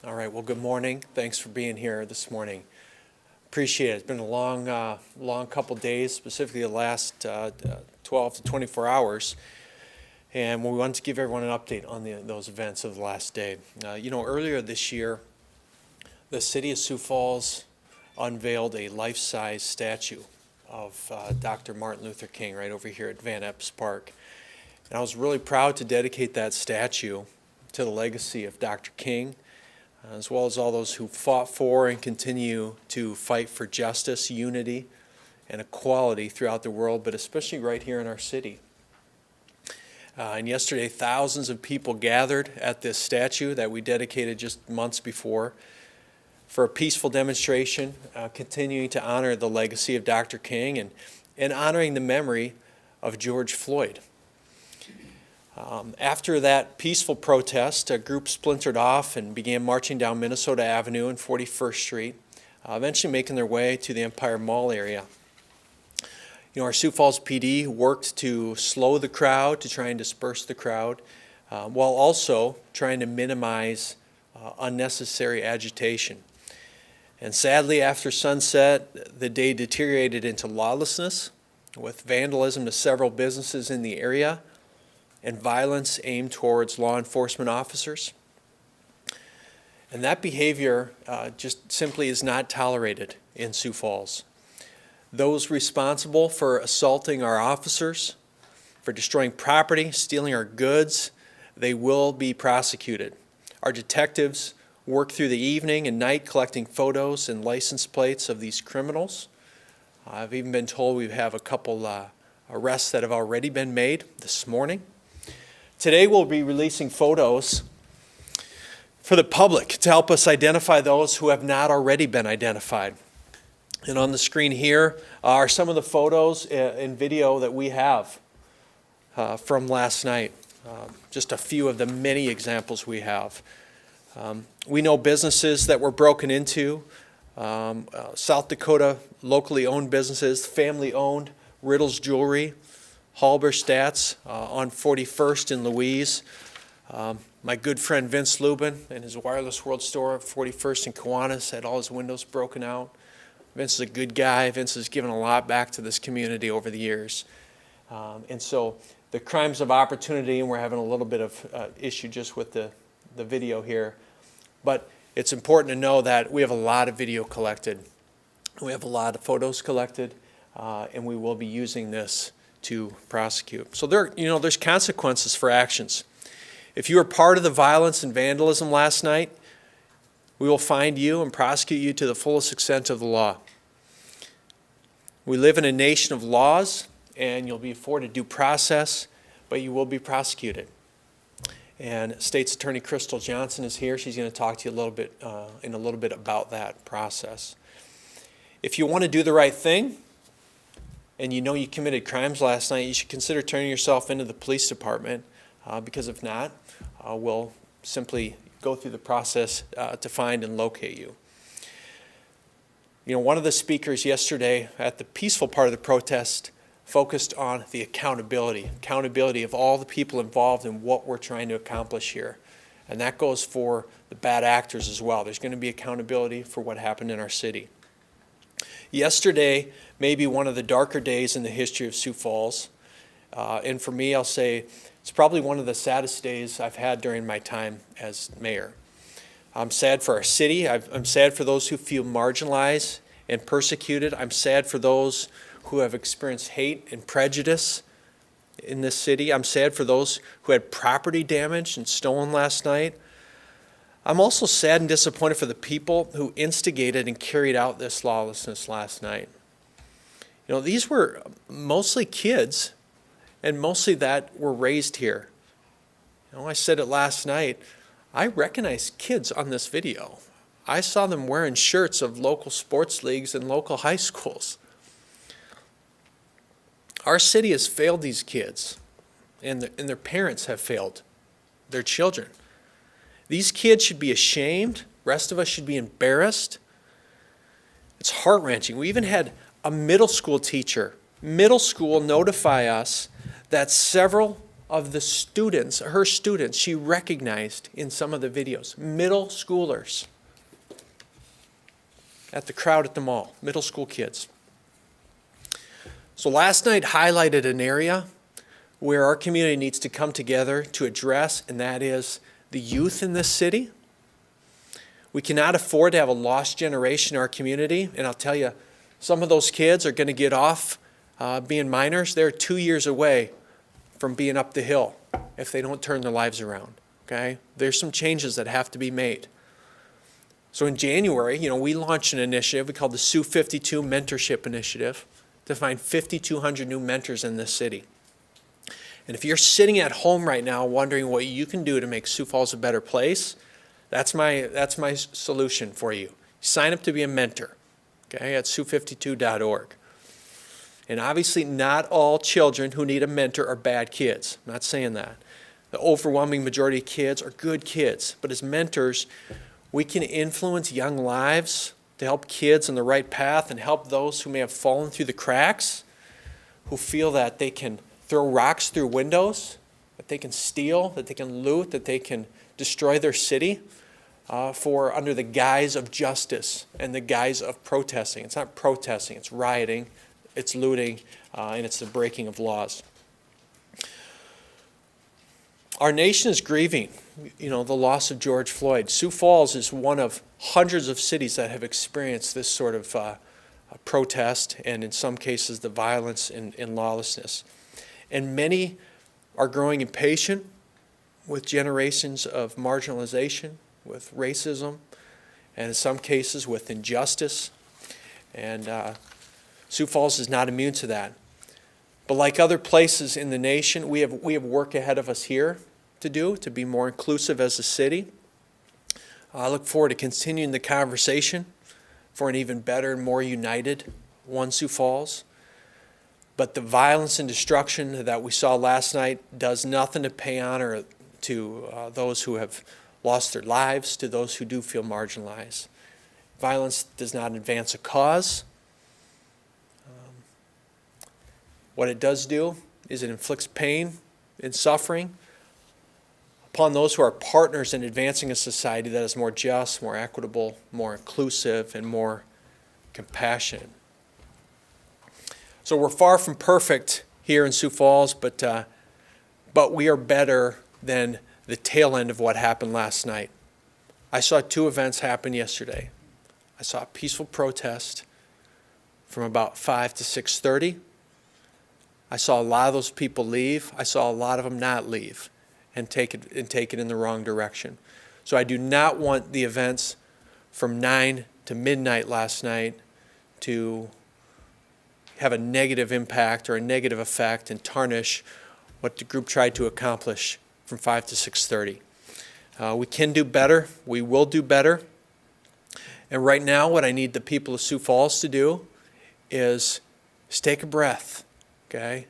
All right, well, good morning. Thanks for being here this morning. Appreciate it. It's been a long couple days, specifically the last 12 to 24 hours. And we wanted to give everyone an update on those events of the last day. Earlier this year, the city of Sioux Falls unveiled a life-size statue of Dr. Martin Luther King right over here at Van Epps Park. And I was really proud to dedicate that statue to the legacy of Dr. King, as well as all those who fought for and continue to fight for justice, unity, and equality throughout the world, but especially right here in our city. And yesterday, thousands of people gathered at this statue that we dedicated just months before for a peaceful demonstration, continuing to honor the legacy of Dr. King and honoring the memory of George Floyd. After that peaceful protest, a group splintered off and began marching down Minnesota Avenue and 41st Street, eventually making their way to the Empire Mall area. Our Sioux Falls PD worked to slow the crowd, to try and disperse the crowd, while also trying to minimize unnecessary agitation. And sadly, after sunset, the day deteriorated into lawlessness, with vandalism to several businesses in the area and violence aimed towards law enforcement officers. And that behavior just simply is not tolerated in Sioux Falls. Those responsible for assaulting our officers, for destroying property, stealing our goods, they will be prosecuted. Our detectives work through the evening and night collecting photos and license plates of these criminals. I've even been told we have a couple arrests that have already been made this morning. Today we'll be releasing photos for the public to help us identify those who have not already been identified. And on the screen here are some of the photos and video that we have from last night. Just a few of the many examples we have. We know businesses that were broken into, South Dakota locally owned businesses, family owned, Riddle's Jewelry, Halberstats on 41st in Louise. My good friend Vince Lubin and his Wireless World store at 41st in Kiwanis had all his windows broken out. Vince is a good guy. Vince has given a lot back to this community over the years. And so the crimes of opportunity, and we're having a little bit of issue just with the video here, but it's important to know that we have a lot of video collected. We have a lot of photos collected, and we will be using this to prosecute. So there's consequences for actions. If you were part of the violence and vandalism last night, we will find you and prosecute you to the fullest extent of the law. We live in a nation of laws, and you'll be afforded due process, but you will be prosecuted. And State's Attorney Crystal Johnson is here. She's going to talk to you in a little bit about that process. If you want to do the right thing, and you know you committed crimes last night, you should consider turning yourself into the police department, because if not, we'll simply go through the process to find and locate you. One of the speakers yesterday at the peaceful part of the protest focused on the accountability of all the people involved in what we're trying to accomplish here. And that goes for the bad actors as well. There's going to be accountability for what happened in our city. Yesterday may be one of the darker days in the history of Sioux Falls. And for me, I'll say it's probably one of the saddest days I've had during my time as mayor. I'm sad for our city. I'm sad for those who feel marginalized and persecuted. I'm sad for those who have experienced hate and prejudice in this city. I'm sad for those who had property damaged and stolen last night. I'm also sad and disappointed for the people who instigated and carried out this lawlessness last night. These were mostly kids, and mostly that were raised here. I said it last night, I recognize kids on this video. I saw them wearing shirts of local sports leagues and local high schools. Our city has failed these kids, and their parents have failed their children. These kids should be ashamed. The rest of us should be embarrassed. It's heart-wrenching. We even had a middle school teacher, notify us that several of the students, her students, she recognized in some of the videos. Middle schoolers at the crowd at the mall, middle school kids. So last night highlighted an area where our community needs to come together to address, and that is the youth in this city. We cannot afford to have a lost generation in our community, and I'll tell you, some of those kids are going to get off being minors. They're 2 years away from being up the hill if they don't turn their lives around, okay? There's some changes that have to be made. So in January, we launched an initiative we called the Sioux 52 Mentorship Initiative to find 5,200 new mentors in this city. And if you're sitting at home right now wondering what you can do to make Sioux Falls a better place, that's my solution for you. Sign up to be a mentor, okay, at sioux52.org. And obviously not all children who need a mentor are bad kids. I'm not saying that. The overwhelming majority of kids are good kids. But as mentors, we can influence young lives to help kids on the right path and help those who may have fallen through the cracks, who feel that they can throw rocks through windows, that they can steal, that they can loot, that they can destroy their city under the guise of justice and the guise of protesting. It's not protesting, it's rioting, it's looting, and it's the breaking of laws. Our nation is grieving, the loss of George Floyd. Sioux Falls is one of hundreds of cities that have experienced this sort of protest, and in some cases the violence and lawlessness. And many are growing impatient with generations of marginalization, with racism, and in some cases with injustice. And Sioux Falls is not immune to that. But like other places in the nation, we have work ahead of us here to be more inclusive as a city. I look forward to continuing the conversation for an even better and more united One Sioux Falls. But the violence and destruction that we saw last night does nothing to pay honor to those who have lost their lives, to those who do feel marginalized. Violence does not advance a cause. What it does do is it inflicts pain and suffering upon those who are partners in advancing a society that is more just, more equitable, more inclusive, and more compassionate. So we're far from perfect here in Sioux Falls, but we are better than the tail end of what happened last night. I saw two events happen yesterday. I saw a peaceful protest from about 5 to 6:30. I saw a lot of those people leave. I saw a lot of them not leave and take it in the wrong direction. So I do not want the events from 9 to midnight last night to have a negative impact or a negative effect and tarnish what the group tried to accomplish from 5 to 6:30. We can do better. We will do better. And right now what I need the people of Sioux Falls to do is take a breath, okay?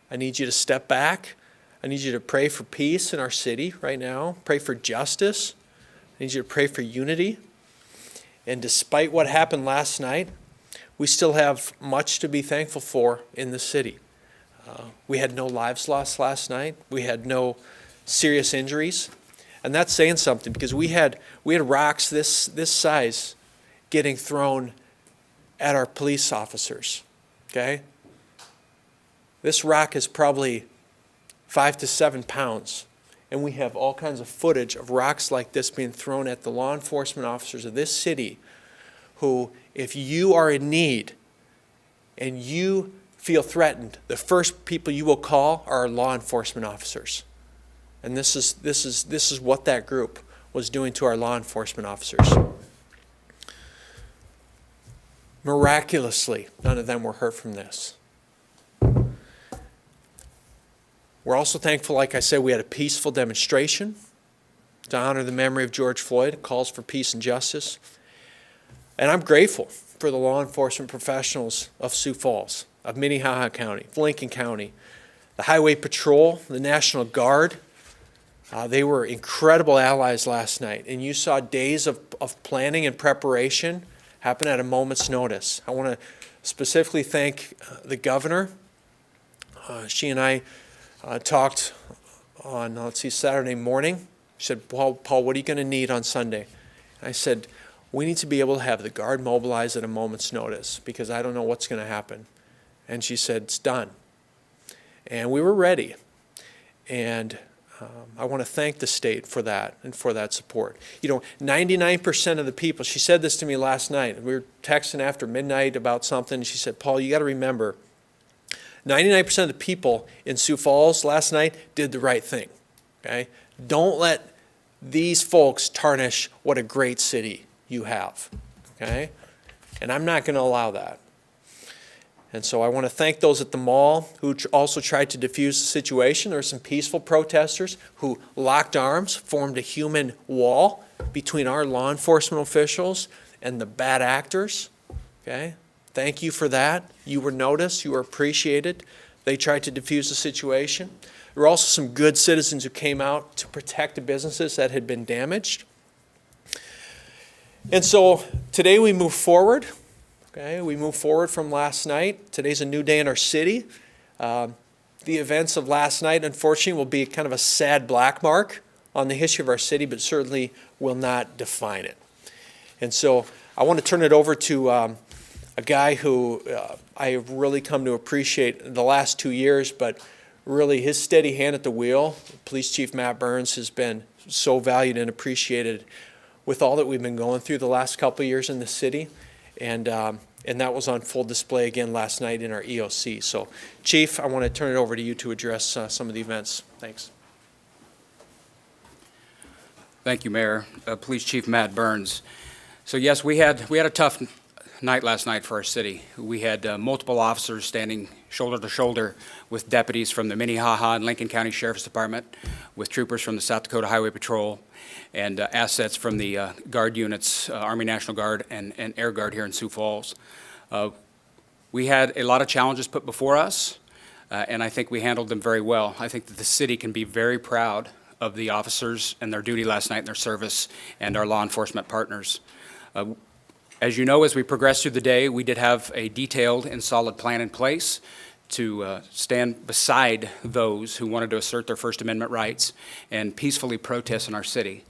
I need you to step back. I need you to pray for peace in our city right now. Pray for justice. I need you to pray for unity. And despite what happened last night, we still have much to be thankful for in the city. We had no lives lost last night. We had no serious injuries. And that's saying something because we had rocks this size getting thrown at our police officers, okay? This rock is probably 5 to 7 pounds. And we have all kinds of footage of rocks like this being thrown at the law enforcement officers of this city who, if you are in need and you feel threatened, the first people you will call are law enforcement officers. And this is what that group was doing to our law enforcement officers. Miraculously, none of them were hurt from this. We're also thankful, like I said, we had a peaceful demonstration to honor the memory of George Floyd. It calls for peace and justice. And I'm grateful for the law enforcement professionals of Sioux Falls, of Minnehaha County, of Lincoln County, the Highway Patrol, the National Guard. They were incredible allies last night. And you saw days of planning and preparation happen at a moment's notice. I want to specifically thank the governor. She and I talked on, Saturday morning. She said, Paul, what are you going to need on Sunday? I said, we need to be able to have the Guard mobilized at a moment's notice because I don't know what's going to happen. And she said, it's done. And we were ready. And I want to thank the state for that and for that support. 99% of the people, she said this to me last night. We were texting after midnight about something. And she said, Paul, you got to remember, 99% of the people in Sioux Falls last night did the right thing. Okay? Don't let these folks tarnish what a great city you have. Okay? And I'm not going to allow that. And so I want to thank those at the mall who also tried to defuse the situation. There were some peaceful protesters who locked arms, formed a human wall between our law enforcement officials and the bad actors. Okay? Thank you for that. You were noticed. You were appreciated. They tried to defuse the situation. There were also some good citizens who came out to protect the businesses that had been damaged. And so today we move forward. Okay, we move forward from last night. Today's a new day in our city. The events of last night, unfortunately, will be kind of a sad black mark on the history of our city, but certainly will not define it. And so I want to turn it over to a guy who I have really come to appreciate in the last 2 years, but really his steady hand at the wheel. Police Chief Matt Burns has been so valued and appreciated with all that we've been going through the last couple of years in the city. And that was on full display again last night in our EOC. So, Chief, I want to turn it over to you to address some of the events. Thanks. Thank you, Mayor. Police Chief Matt Burns. So, yes, we had a tough night last night for our city. We had multiple officers standing shoulder to shoulder with deputies from the Minnehaha and Lincoln County Sheriff's Department, with troopers from the South Dakota Highway Patrol, and assets from the Guard units, Army National Guard and Air Guard here in Sioux Falls. We had a lot of challenges put before us, and I think we handled them very well. I think that the city can be very proud of the officers and their duty last night and their service and our law enforcement partners. As you know, as we progressed through the day, we did have a detailed and solid plan in place to stand beside those who wanted to assert their First Amendment rights and peacefully protest in our city.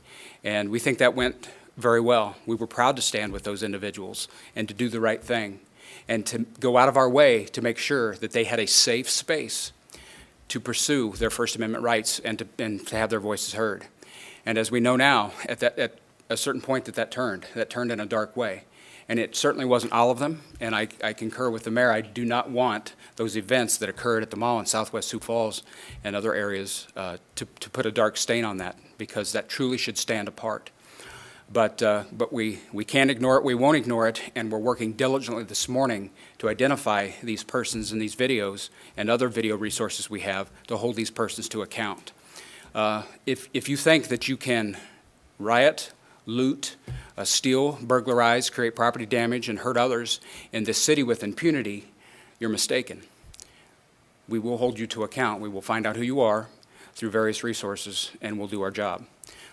And we think that went very well. We were proud to stand with those individuals and to do the right thing and to go out of our way to make sure that they had a safe space to pursue their First Amendment rights and to have their voices heard. And as we know now, at a certain point that turned in a dark way. And it certainly wasn't all of them, and I concur with the mayor. I do not want those events that occurred at the mall in southwest Sioux Falls and other areas to put a dark stain on that, because that truly should stand apart. But we can't ignore it, we won't ignore it, and we're working diligently this morning to identify these persons in these videos and other video resources we have to hold these persons to account. If you think that you can riot, loot, steal, burglarize, create property damage, and hurt others in this city with impunity, you're mistaken. We will hold you to account. We will find out who you are through various resources, and we'll do our job.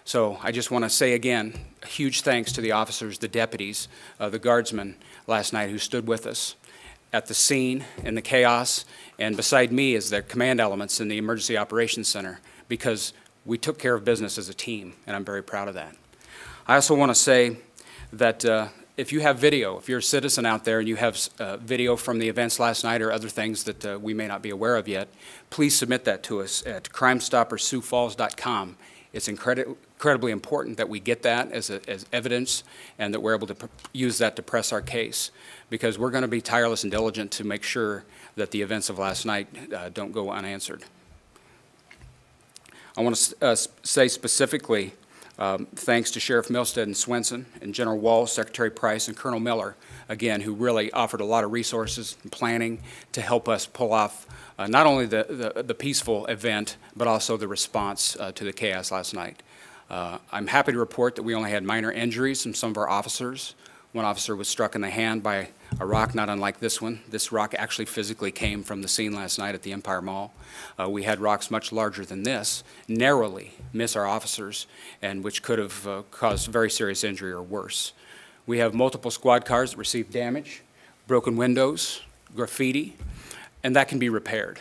So I just want to say again, a huge thanks to the officers, the deputies, the guardsmen last night who stood with us at the scene in the chaos, and beside me is the command elements in the Emergency Operations Center, because we took care of business as a team, and I'm very proud of that. I also want to say that if you have video, if you're a citizen out there and you have video from the events last night or other things that we may not be aware of yet, please submit that to us at crimestoppersiouxfalls.com. It's incredibly important that we get that as evidence and that we're able to use that to press our case, because we're going to be tireless and diligent to make sure that the events of last night don't go unanswered. I want to say specifically thanks to Sheriff Milstead and Swenson and General Wall, Secretary Price, and Colonel Miller, again, who really offered a lot of resources and planning to help us pull off not only the peaceful event, but also the response to the chaos last night. I'm happy to report that we only had minor injuries from some of our officers. One officer was struck in the hand by a rock not unlike this one. This rock actually physically came from the scene last night at the Empire Mall. We had rocks much larger than this narrowly miss our officers, and which could have caused very serious injury or worse. We have multiple squad cars that received damage, broken windows, graffiti, and that can be repaired.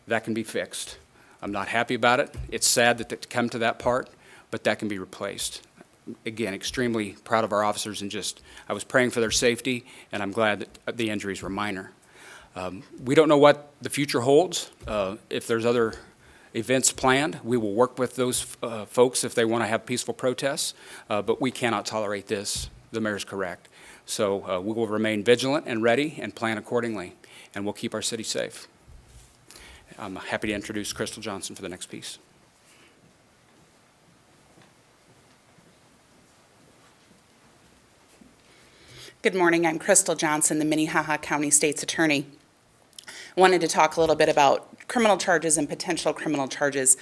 That can be fixed. I'm not happy about it. It's sad that it come to that part, but that can be replaced. Again, extremely proud of our officers, and I was praying for their safety, and I'm glad that the injuries were minor. We don't know what the future holds. If there's other events planned, we will work with those folks if they want to have peaceful protests, but we cannot tolerate this. The mayor's correct. So we will remain vigilant and ready and plan accordingly, and we'll keep our city safe. I'm happy to introduce Crystal Johnson for the next piece. Good morning. I'm Crystal Johnson, the Minnehaha County State's Attorney. I wanted to talk a little bit about criminal charges and potential criminal charges.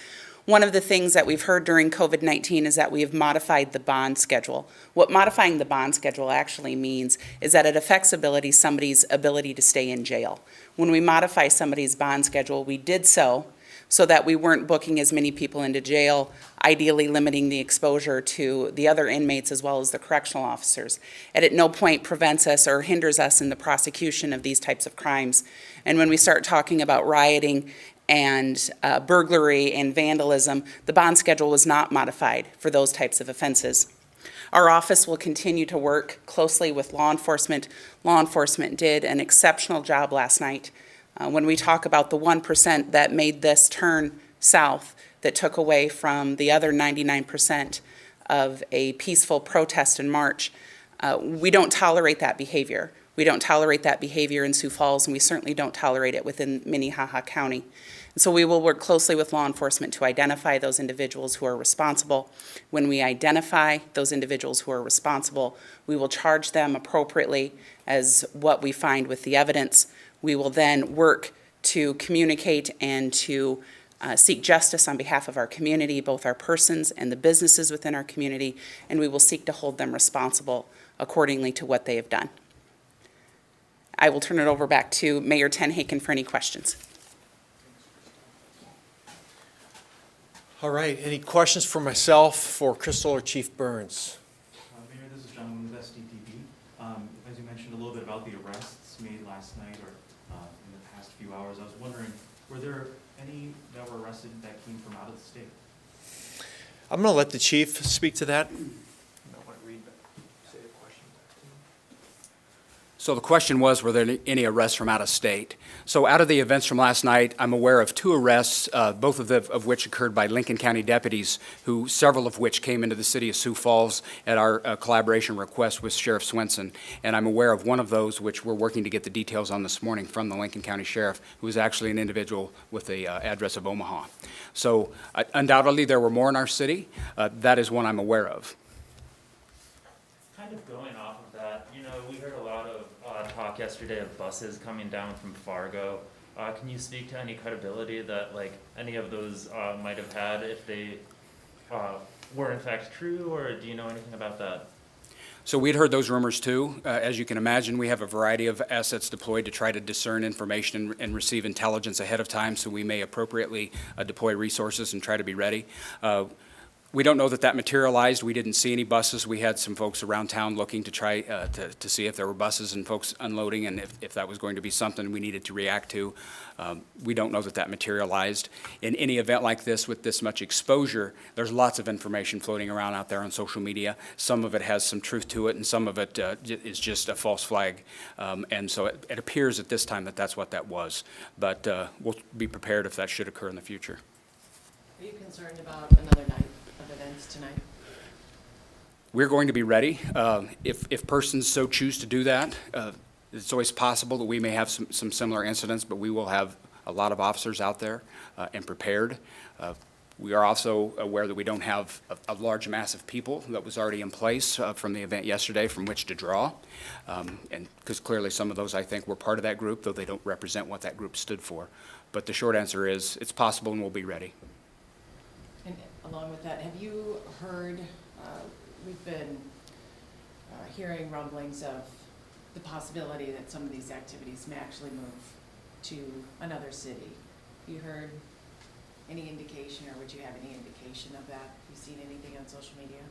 One of the things that we've heard during COVID-19 is that we have modified the bond schedule. What modifying the bond schedule actually means is that it affects somebody's ability to stay in jail. When we modify somebody's bond schedule, we did so that we weren't booking as many people into jail, ideally limiting the exposure to the other inmates as well as the correctional officers. It at no point prevents us or hinders us in the prosecution of these types of crimes. And when we start talking about rioting and burglary and vandalism, the bond schedule was not modified for those types of offenses. Our office will continue to work closely with law enforcement. Law enforcement did an exceptional job last night. When we talk about the 1% that made this turn south, that took away from the other 99% of a peaceful protest in March, we don't tolerate that behavior. We don't tolerate that behavior in Sioux Falls, and we certainly don't tolerate it within Minnehaha County. And so we will work closely with law enforcement to identify those individuals who are responsible. When we identify those individuals who are responsible, we will charge them appropriately as what we find with the evidence. We will then work to communicate and to seek justice on behalf of our community, both our persons and the businesses within our community, and we will seek to hold them responsible accordingly to what they have done. I will turn it over back to Mayor Tenhaken for any questions. All right, any questions for myself, for Crystal, or Chief Burns? Mayor, this is John with SDTV. As you mentioned a little bit about the arrests made last night or in the past few hours, I was wondering, were there any that were arrested that came from out of the state? I'm going to let the chief speak to that. So the question was, were there any arrests from out of state? So out of the events from last night, I'm aware of 2 arrests, both of which occurred by Lincoln County deputies, several of which came into the city of Sioux Falls at our collaboration request with Sheriff Swenson. And I'm aware of one of those, which we're working to get the details on this morning from the Lincoln County Sheriff, who is actually an individual with the address of Omaha. So undoubtedly, there were more in our city. That is one I'm aware of. Kind of going off of that, we heard a lot of talk yesterday of buses coming down from Fargo. Can you speak to any credibility that any of those might have had if they were in fact true, or do you know anything about that? So we'd heard those rumors too. As you can imagine, we have a variety of assets deployed to try to discern information and receive intelligence ahead of time, so we may appropriately deploy resources and try to be ready. We don't know that materialized. We didn't see any buses. We had some folks around town looking to try to see if there were buses and folks unloading, and if that was going to be something we needed to react to. We don't know that materialized. In any event like this with this much exposure, there's lots of information floating around out there on social media. Some of it has some truth to it, and some of it is just a false flag. And so it appears at this time that that's what that was. But we'll be prepared if that should occur in the future. Are you concerned about another night of events tonight? We're going to be ready. If persons so choose to do that, it's always possible that we may have some similar incidents, but we will have a lot of officers out there and prepared. We are also aware that we don't have a large mass of people that was already in place from the event yesterday from which to draw. And because clearly some of those, I think, were part of that group, though they don't represent what that group stood for. But the short answer is it's possible and we'll be ready. And along with that, have you heard, we've been hearing rumblings of the possibility that some of these activities may actually move to another city. You heard any indication, or would you have any indication of that? Have you seen anything on social media?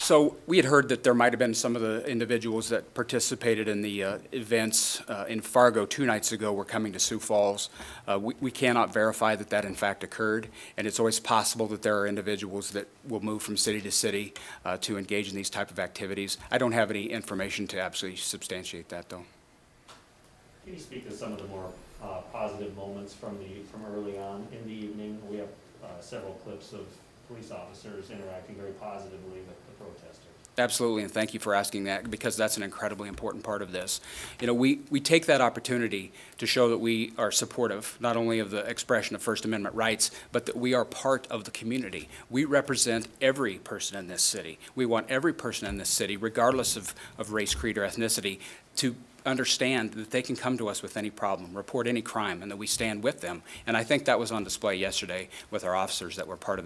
So we had heard that there might have been some of the individuals that participated in the events in Fargo 2 nights ago were coming to Sioux Falls. We cannot verify that that in fact occurred, and it's always possible that there are individuals that will move from city to city to engage in these type of activities. I don't have any information to absolutely substantiate that, though. Can you speak to some of the more positive moments from early on in the evening? We have several clips of police officers interacting very positively with the protesters. Absolutely, and thank you for asking that, because that's an incredibly important part of this. You know, we take that opportunity to show that we are supportive, not only of the expression of First Amendment rights, but that we are part of the community. We represent every person in this city. We want every person in this city, regardless of race, creed, or ethnicity, to understand that they can come to us with any problem, report any crime, and that we stand with them. And I think that was on display yesterday with our officers that were part of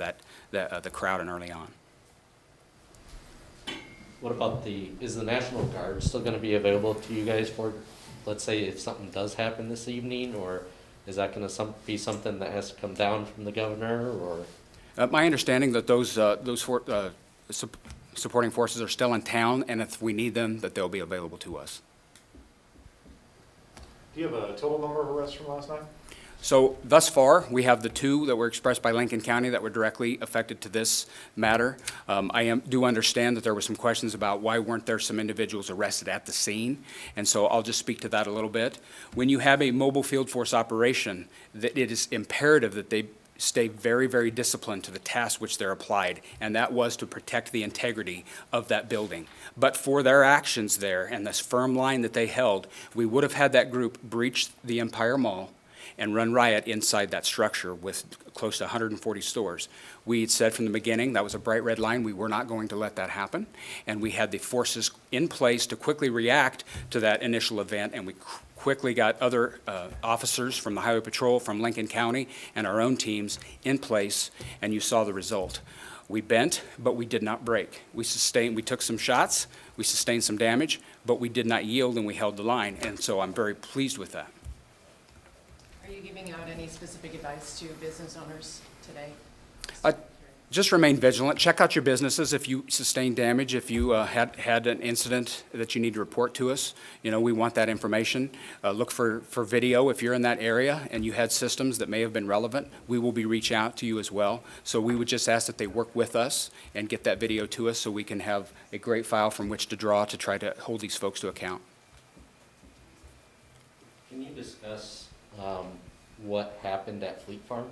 the crowd and early on. What about is the National Guard still gonna be available to you guys for, let's say, if something does happen this evening, or is that gonna be something that has to come down from the governor, or? My understanding that those supporting forces are still in town, and if we need them, that they'll be available to us. Do you have a total number of arrests from last night? So thus far, we have the 2 that were expressed by Lincoln County that were directly affected to this matter. I do understand that there were some questions about why weren't there some individuals arrested at the scene, and so I'll just speak to that a little bit. When you have a mobile field force operation, that it is imperative that they stay very, very disciplined to the task which they're applied, and that was to protect the integrity of that building. But for their actions there and this firm line that they held, we would have had that group breach the Empire Mall and run riot inside that structure with close to 140 stores. We had said from the beginning that was a bright red line. We were not going to let that happen, and we had the forces in place to quickly react to that initial event, and we quickly got other officers from the Highway Patrol, from Lincoln County, and our own teams in place, and you saw the result. We bent, but we did not break. We took some shots, we sustained some damage, but we did not yield, and we held the line, and so I'm very pleased with that. Are you giving out any specific advice to business owners today? Just remain vigilant. Check out your businesses if you sustain damage, if you had an incident that you need to report to us. You know, we want that information. Look for video if you're in that area and you had systems that may have been relevant. We will be reaching out to you as well. So we would just ask that they work with us and get that video to us so we can have a great file from which to draw to try to hold these folks to account. Can you discuss what happened at Fleet Farm?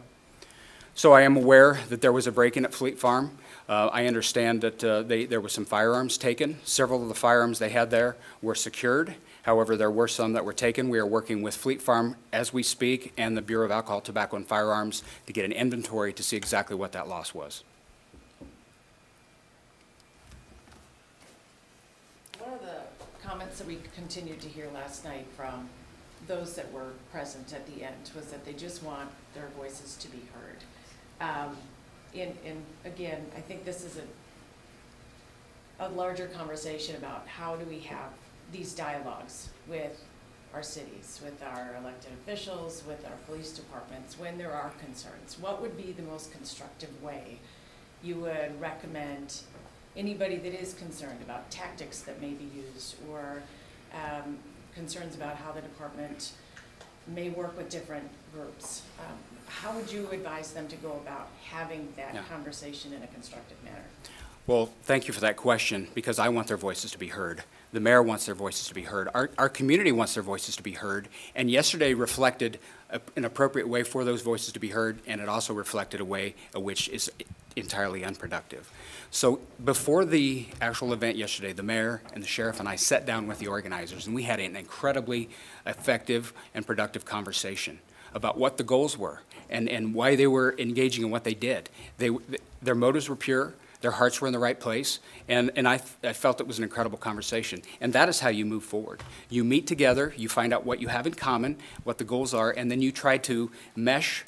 So I am aware that there was a break-in at Fleet Farm. I understand that there were some firearms taken. Several of the firearms they had there were secured. However, there were some that were taken. We are working with Fleet Farm as we speak and the Bureau of Alcohol, Tobacco, and Firearms to get an inventory to see exactly what that loss was. One of the comments that we continued to hear last night from those that were present at the end was that they just want their voices to be heard. Again, I think this is a larger conversation about how do we have these dialogues with our cities, with our elected officials, with our police departments, when there are concerns. What would be the most constructive way you would recommend anybody that is concerned about tactics that may be used, or concerns about how the department may work with different groups? How would you advise them to go about having that conversation in a constructive manner? Well, thank you for that question, because I want their voices to be heard. The mayor wants their voices to be heard. Our community wants their voices to be heard. And yesterday reflected an appropriate way for those voices to be heard, and it also reflected a way which is entirely unproductive. So before the actual event yesterday, the mayor and the sheriff and I sat down with the organizers, and we had an incredibly effective and productive conversation about what the goals were and why they were engaging in what they did. Their motives were pure. Their hearts were in the right place, and I felt it was an incredible conversation. And that is how you move forward. You meet together, you find out what you have in common, what the goals are, and then you try to mesh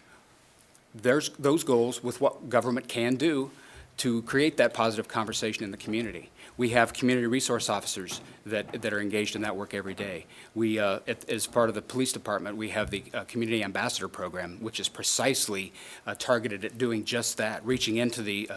those goals with what government can do to create that positive conversation in the community. We have community resource officers that are engaged in that work every day. We, as part of the police department, we have the Community Ambassador Program, which is precisely targeted at doing just that, reaching into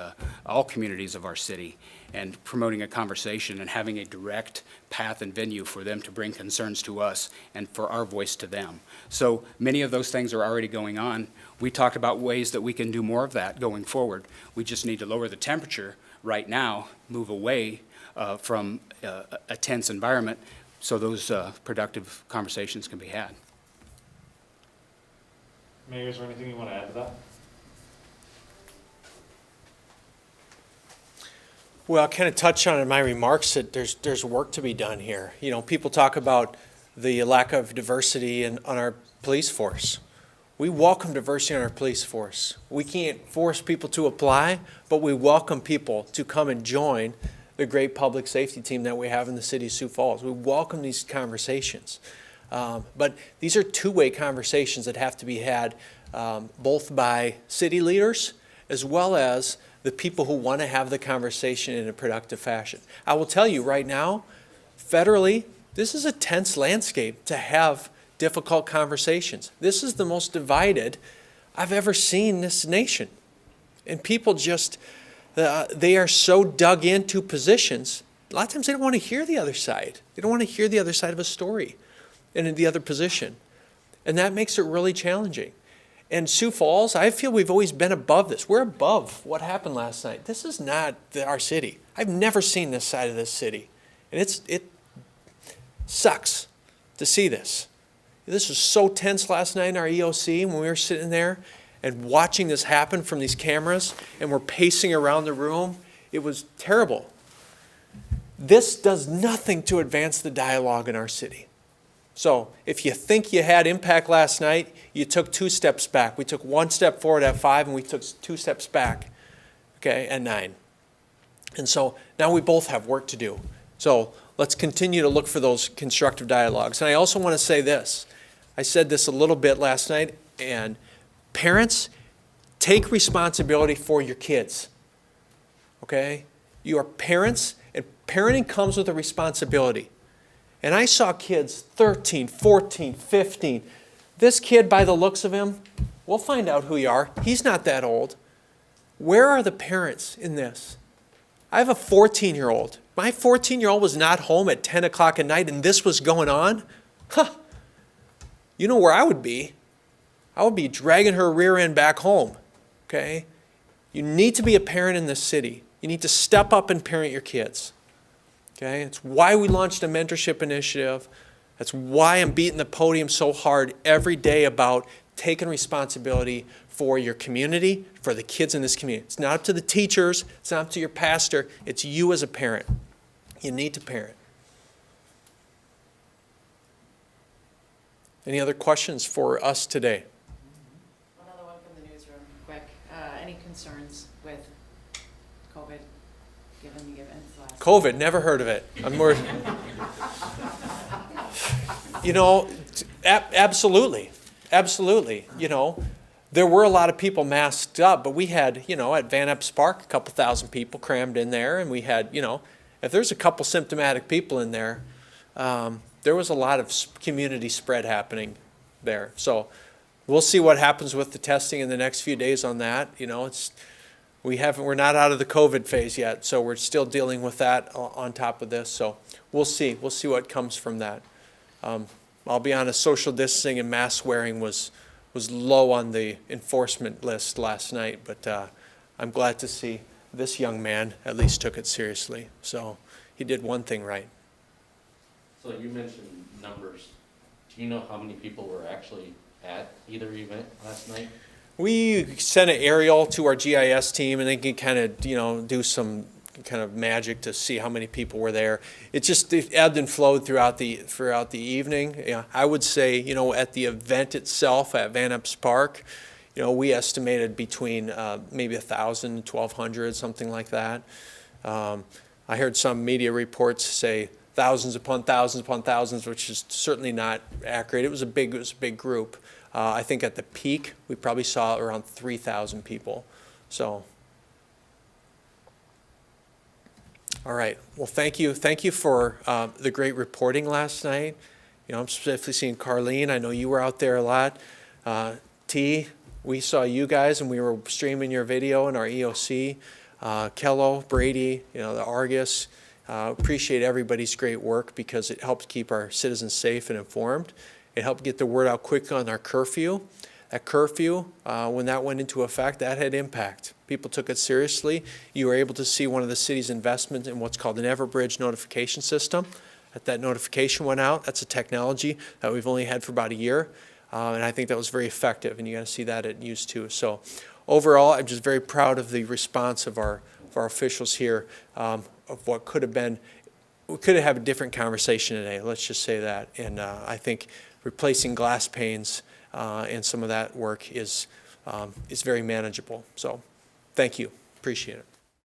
all communities of our city. and promoting a conversation and having a direct path and venue for them to bring concerns to us and for our voice to them. So many of those things are already going on. We talked about ways that we can do more of that going forward. We just need to lower the temperature right now, move away from a tense environment so those productive conversations can be had. Mayor, is there anything you want to add to that? Well, I kind of touched on in my remarks that there's work to be done here. You know, people talk about the lack of diversity on our police force. We welcome diversity on our police force. We can't force people to apply, but we welcome people to come and join the great public safety team that we have in the city of Sioux Falls. We welcome these conversations. But these are two-way conversations that have to be had both by city leaders as well as the people who want to have the conversation in a productive fashion. I will tell you right now, federally, this is a tense landscape to have difficult conversations. This is the most divided I've ever seen this nation. And people just, they are so dug into positions, a lot of times they don't want to hear the other side. They don't want to hear the other side of a story and in the other position. And that makes it really challenging. And Sioux Falls, I feel we've always been above this. We're above what happened last night. This is not our city. I've never seen this side of this city. And it sucks to see this. This was so tense last night in our EOC when we were sitting there and watching this happen from these cameras, and we're pacing around the room. It was terrible. This does nothing to advance the dialogue in our city. So if you think you had impact last night, you took 2 steps back. We took 1 step forward at 5, and we took 2 steps back, okay, at 9. And so now we both have work to do. So let's continue to look for those constructive dialogues. And I also want to say this. I said this a little bit last night, and parents, take responsibility for your kids, okay? You are parents, and parenting comes with a responsibility. And I saw kids 13, 14, 15. This kid, by the looks of him, we'll find out who you are. He's not that old. Where are the parents in this? I have a 14-year-old. My 14-year-old was not home at 10 o'clock at night and this was going on? Huh. You know where I would be? I would be dragging her rear end back home, okay? You need to be a parent in this city. You need to step up and parent your kids. Okay, it's why we launched a mentorship initiative. That's why I'm beating the podium so hard every day about taking responsibility for your community, for the kids in this community. It's not up to the teachers, it's not up to your pastor, it's you as a parent. You need to parent. Any other questions for us today? Another one from the newsroom, quick. Any concerns with COVID, given the events last? COVID, never heard of it. I'm more, you know, absolutely, absolutely. You know, there were a lot of people masked up, but we had, you know, at Van Epps Park, a couple thousand people crammed in there, and we had, you know, if there's a couple symptomatic people in there, there was a lot of community spread happening there. So we'll see what happens with the testing in the next few days on that. You know, we're not out of the COVID phase yet, so we're still dealing with that on top of this. So we'll see what comes from that. I'll be honest, social distancing and mask wearing was low on the enforcement list last night, but I'm glad to see this young man at least took it seriously. So he did one thing right. So you mentioned numbers. Do you know how many people were actually at either event last night? We sent an aerial to our GIS team, and they can kind of, you know, do some kind of magic to see how many people were there. It ebbed and flowed throughout the evening. Yeah, I would say, you know, at the event itself at Van Epps Park, you know, we estimated between maybe 1,000, 1,200, something like that. I heard some media reports say thousands upon thousands, which is certainly not accurate. It was a big group. I think at the peak, we probably saw around 3,000 people. So, all right. Well, thank you. Thank you for the great reporting last night. You know, I'm specifically seeing Carlene. I know you were out there a lot. T, we saw you guys, and we were streaming your video in our EOC. Kello, Brady, the Argus. Appreciate everybody's great work because it helps keep our citizens safe and informed. It helped get the word out quick on our curfew. That curfew, when that went into effect, that had impact. People took it seriously. You were able to see one of the city's investments in what's called an Everbridge notification system. That notification went out. That's a technology that we've only had for about a year, and I think that was very effective, and you're going to see that at use too. So overall, I'm just very proud of the response of our officials here, of what could have been. We could have had a different conversation today, let's just say that. And I think replacing glass panes and some of that work is very manageable. So thank you. Appreciate it.